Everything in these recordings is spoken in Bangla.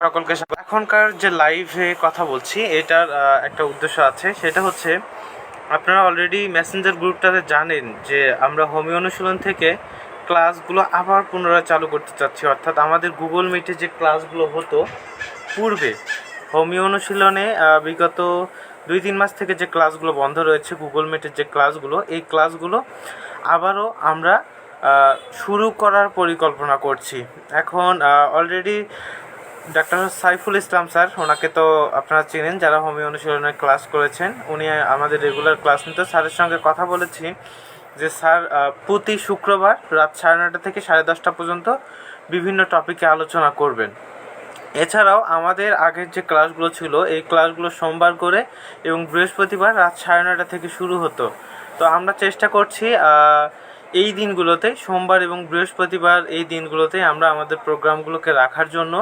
সকলকে এখনকার যে লাইভে কথা বলছি এটার একটা উদ্দেশ্য আছে, সেটা হচ্ছে আপনারা অলরেডি মেসেঞ্জার গ্রুপটাতে জানেন যে আমরা হোমিও অনুশীলন থেকে ক্লাসগুলো আবার পুনরায় চালু করতে চাচ্ছি। অর্থাৎ আমাদের গুগল মিটে যে ক্লাসগুলো হতো পূর্বে হোমিও অনুশীলনে বিগত 2-3 মাস থেকে যে ক্লাসগুলো বন্ধ রয়েছে, গুগল মিটের যে ক্লাসগুলো, এই ক্লাসগুলো আবারও আমরা শুরু করার পরিকল্পনা করছি। এখন already doctor Saiful Islam sir, ওনাকে তো আপনারা চেনেন যারা হোমিও অনুশীলনের ক্লাস করেছেন, উনি আমাদের রেগুলার ক্লাস নিতে। স্যারের সঙ্গে কথা বলেছি যে স্যার প্রতি শুক্রবার রাত 9:30 থেকে 10:30 পর্যন্ত বিভিন্ন টপিকে আলোচনা করবেন। এছাড়াও আমাদের আগের যে ক্লাসগুলো ছিল এই ক্লাসগুলো সোমবার করে এবং বৃহস্পতিবার রাত 9:30 থেকে শুরু হতো। তো আমরা চেষ্টা করছি এই দিনগুলোতে, সোমবার এবং বৃহস্পতিবার, এই দিনগুলোতে আমরা আমাদের প্রোগ্রামগুলোকে রাখার জন্য।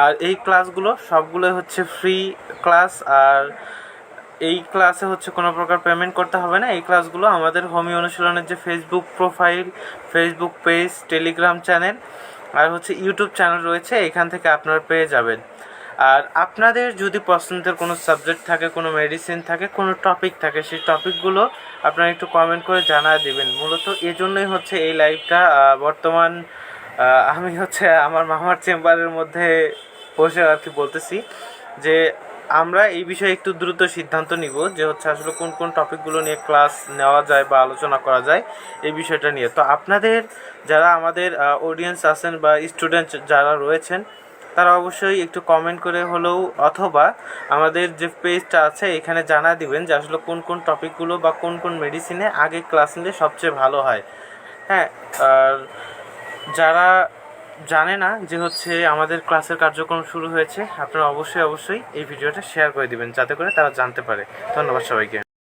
আর এই ক্লাসগুলো সবগুলোই হচ্ছে ফ্রি ক্লাস, আর এই ক্লাসে হচ্ছে কোনো প্রকার পেমেন্ট করতে হবে না। এই ক্লাসগুলো আমাদের হোমিও অনুশীলনের যে Facebook profile, Facebook page, Telegram channel আর হচ্ছে ইউটিউব চ্যানেল রয়েছে, এখান থেকে আপনারা পেয়ে যাবেন। আর আপনাদের যদি পছন্দের কোনো সাবজেক্ট থাকে, কোনো মেডিসিন থাকে, কোনো টপিক থাকে, সেই টপিকগুলো আপনারা একটু কমেন্ট করে জানায় দেবেন। মূলত এজন্যই হচ্ছে এই লাইভটা। বর্তমান আমি হচ্ছে আমার মামার চেম্বারের মধ্যে বসে আর কি বলতেছি যে আমরা এই বিষয়ে একটু দ্রুত সিদ্ধান্ত নিব যে হচ্ছে আসলে কোন কোন টপিকগুলো নিয়ে ক্লাস নেওয়া যায় বা আলোচনা করা যায় এই বিষয়টা নিয়ে। তো আপনাদের যারা আমাদের অডিয়েন্স আছেন বা স্টুডেন্ট যারা রয়েছেন, তারা অবশ্যই একটু কমেন্ট করে হলেও অথবা আমাদের যে পেজটা আছে এখানে জানা দিবেন যে আসলে কোন কোন টপিকগুলো বা কোন কোন মেডিসিনে আগে ক্লাস নিলে সবচেয়ে ভালো হয়। হ্যাঁ, আর যারা জানে না যে হচ্ছে আমাদের ক্লাসের কার্যক্রম শুরু হয়েছে, আপনারা অবশ্যই এই ভিডিওটা শেয়ার করে দিবেন যাতে করে তারা জানতে পারে। ধন্যবাদ সবাইকে।